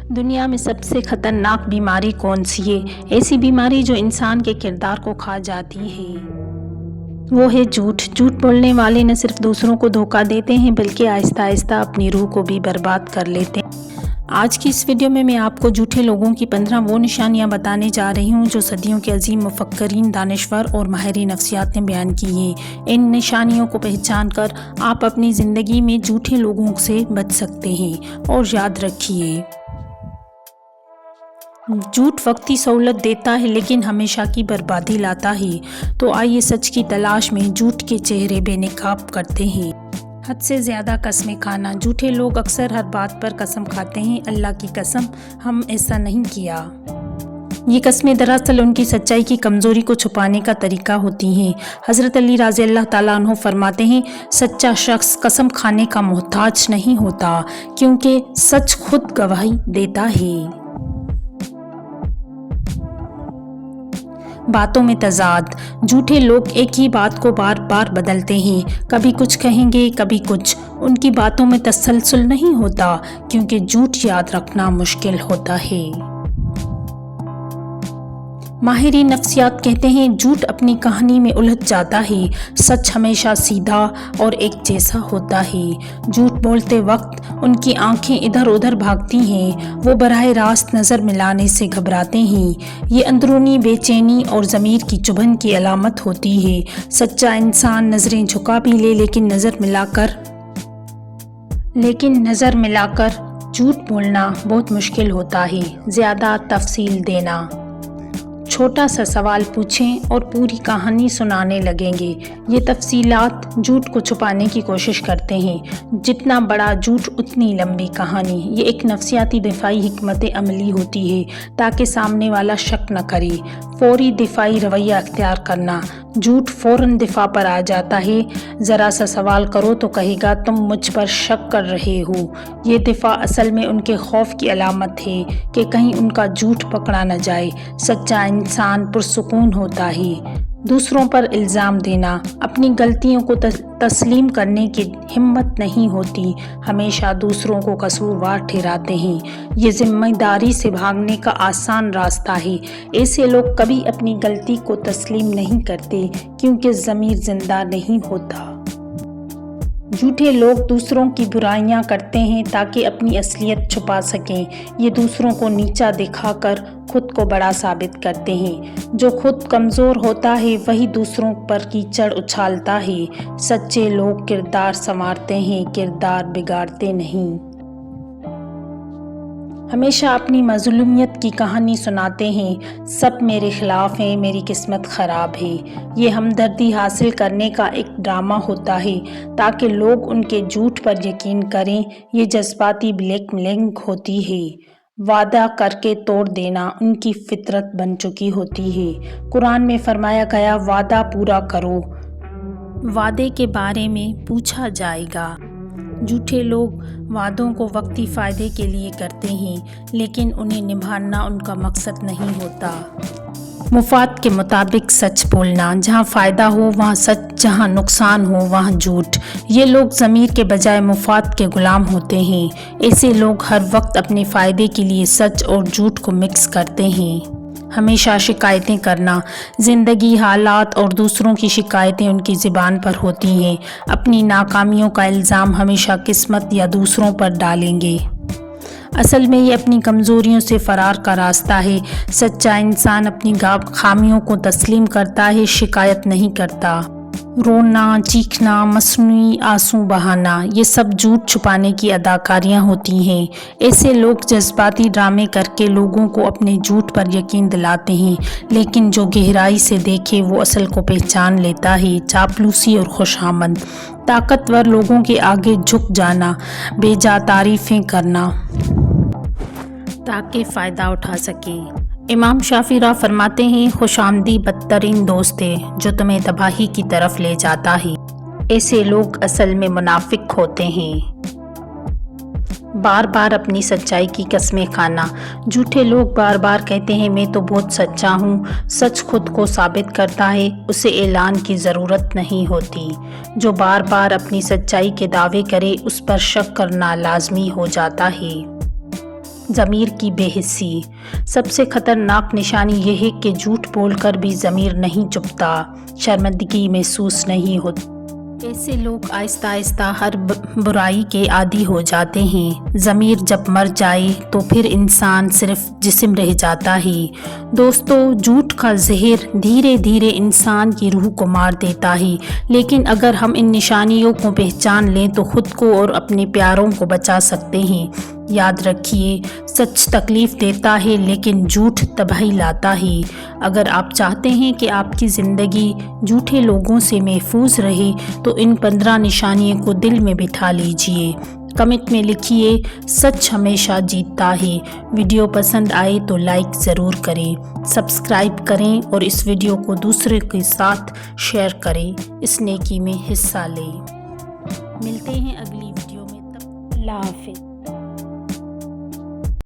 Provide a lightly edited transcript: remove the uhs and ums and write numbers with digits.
दुनिया में सबसे खतरनाक बीमारी कौन सी है? ऐसी बीमारी जो इंसान के किरदार को खा जाती है वो है झूठ। झूठ बोलने वाले न सिर्फ दूसरों को धोखा देते हैं बल्कि आहिस्ता आहिस्ता अपनी रूह को भी बर्बाद कर लेते हैं। आज की इस वीडियो में मैं आपको झूठे लोगों की 15 वो निशानियां बताने जा रही हूं जो सदियों के अजीम मुफक्करीन, दानिशवर और माहिरीन नफ्सियात ने बयान की हैं। इन निशानियों को पहचान कर आप अपनी ज़िंदगी में झूठे लोगों से बच सकते हैं। और याद रखिए, झूठ वक्ती सहूलत देता है लेकिन हमेशा की बर्बादी लाता है। तो आइए सच की तलाश में झूठ के चेहरे बेनकाब करते हैं। हद से ज़्यादा कस्में खाना। झूठे लोग अक्सर हर बात पर कसम खाते हैं, अल्लाह की कसम हम ऐसा नहीं किया। ये कस्में दरअसल उनकी सच्चाई की कमज़ोरी को छुपाने का तरीका होती हैं। हज़रत अली रज़ी अल्लाह ताला अन्हु फरमाते हैं, सच्चा शख्स कसम खाने का मोहताज नहीं होता क्योंकि सच खुद गवाही देता है। बातों में तजाद। झूठे लोग एक ही बात को बार बार बदलते हैं, कभी कुछ कहेंगे कभी कुछ। उनकी बातों में तसलसल नहीं होता क्योंकि झूठ याद रखना मुश्किल होता है। माहिरीन नफ्सियात कहते हैं झूठ अपनी कहानी में उलझ जाता है, सच हमेशा सीधा और एक जैसा होता है। झूठ बोलते वक्त उनकी आंखें इधर उधर भागती हैं, वो बराह रास्त नज़र मिलाने से घबराते हैं। ये अंदरूनी बेचैनी और ज़मीर की चुभन की अलामत होती है। सच्चा इंसान नज़रें झुका भी ले लेकिन नज़र मिलाकर झूठ बोलना बहुत मुश्किल होता है। ज़्यादा तफसील देना। छोटा सा सवाल पूछें और पूरी कहानी सुनाने लगेंगे। ये तफसीलात झूठ को छुपाने की कोशिश करते हैं। जितना बड़ा झूठ उतनी लंबी कहानी। ये एक नफ्सियाती दिफाई हिकमत अमली होती है ताकि सामने वाला शक न करे। फौरी दिफाई रवैया अख्तियार करना। झूठ फ़ौरन दिफा पर आ जाता है। ज़रा सा सवाल करो तो कहेगा तुम मुझ पर शक कर रहे हो। ये दिफा असल में उनके खौफ की अलामत है कि कहीं उनका झूठ पकड़ा न जाए। सच्चा इंसान पुरसुकून होता है। दूसरों पर इल्ज़ाम देना। अपनी गलतियों को तस्लीम करने की हिम्मत नहीं होती, हमेशा दूसरों को कसूरवार ठहराते हैं। ये जिम्मेदारी से भागने का आसान रास्ता है। ऐसे लोग कभी अपनी गलती को तस्लीम नहीं करते क्योंकि ज़मीर जिंदा नहीं होता। झूठे लोग दूसरों की बुराइयां करते हैं ताकि अपनी असलियत छुपा सकें। ये दूसरों को नीचा दिखाकर खुद को बड़ा साबित करते हैं। जो खुद कमज़ोर होता है वही दूसरों पर कीचड़ उछालता है। सच्चे लोग किरदार संवारते हैं, किरदार बिगाड़ते नहीं। हमेशा अपनी मज़लूमियत की कहानी सुनाते हैं। सब मेरे ख़िलाफ़ हैं, मेरी किस्मत ख़राब है। ये हमदर्दी हासिल करने का एक ड्रामा होता है ताकि लोग उनके झूठ पर यकीन करें। ये जज्बाती ब्लैकमेलिंग होती है। वादा करके तोड़ देना उनकी फितरत बन चुकी होती है। कुरान में फरमाया गया, वादा पूरा करो, वादे के बारे में पूछा जाएगा। झूठे लोग वादों को वक्ती फ़ायदे के लिए करते हैं लेकिन उन्हें निभाना उनका मकसद नहीं होता। मुफाद के मुताबिक सच बोलना। जहाँ फ़ायदा हो वहाँ सच, जहाँ नुकसान हो वहाँ झूठ। ये लोग ज़मीर के बजाय मुफाद के ग़ुलाम होते हैं। ऐसे लोग हर वक्त अपने फ़ायदे के लिए सच और झूठ को मिक्स करते हैं। हमेशा शिकायतें करना। ज़िंदगी, हालात और दूसरों की शिकायतें उनकी ज़ुबान पर होती हैं। अपनी नाकामियों का इल्ज़ाम हमेशा किस्मत या दूसरों पर डालेंगे। असल में ये अपनी कमज़ोरियों से फ़रार का रास्ता है। सच्चा इंसान अपनी खामियों को तस्लीम करता है, शिकायत नहीं करता। रोना, चीखना, मसनूई आंसू बहाना, ये सब झूठ छुपाने की अदाकारियाँ होती हैं। ऐसे लोग जज्बाती ड्रामे करके लोगों को अपने झूठ पर यकीन दिलाते हैं लेकिन जो गहराई से देखे वो असल को पहचान लेता है। चापलूसी और खुशामद। ताकतवर लोगों के आगे झुक जाना, बेजा तारीफ़ें करना ताकि फ़ायदा उठा सकें। इमाम शाफी फरमाते हैं, खुशामदी बदतरीन दोस्त है जो तुम्हें तबाही की तरफ ले जाता है। ऐसे लोग असल में मुनाफिक होते हैं। बार बार अपनी सच्चाई की कस्में खाना। झूठे लोग बार बार कहते हैं मैं तो बहुत सच्चा हूँ। सच खुद को साबित करता है, उसे ऐलान की ज़रूरत नहीं होती। जो बार बार अपनी सच्चाई के दावे करे उस पर शक करना लाजमी हो जाता है। ضمیر کی بے حسی۔ سب سے خطرناک نشانی یہ ہے کہ جھوٹ بول کر بھی ضمیر نہیں چپتا، شرمندگی محسوس نہیں ہوتی۔ ایسے لوگ آہستہ آہستہ ہر برائی کے عادی ہو جاتے ہیں۔ ضمیر جب مر جائے تو پھر انسان صرف جسم رہ جاتا ہے۔ دوستو، جھوٹ کا زہر دھیرے دھیرے انسان کی روح کو مار دیتا ہے، لیکن اگر ہم ان نشانیوں کو پہچان لیں تو خود کو اور اپنے پیاروں کو بچا سکتے ہیں۔ یاد رکھیے، سچ تکلیف دیتا ہے لیکن جھوٹ تباہی لاتا ہے۔ اگر آپ چاہتے ہیں کہ آپ کی زندگی جھوٹے لوگوں سے محفوظ رہے تو ان 15 نشانیوں کو دل میں بٹھا لیجئے۔ کمنٹ میں لکھیے، سچ ہمیشہ جیتتا ہے۔ ویڈیو پسند آئے تو لائک ضرور کریں، سبسکرائب کریں اور اس ویڈیو کو دوسرے کے ساتھ شیئر کریں، اس نیکی میں حصہ لیں۔ ملتے ہیں اگلی ویڈیو میں، تب اللہ حافظ۔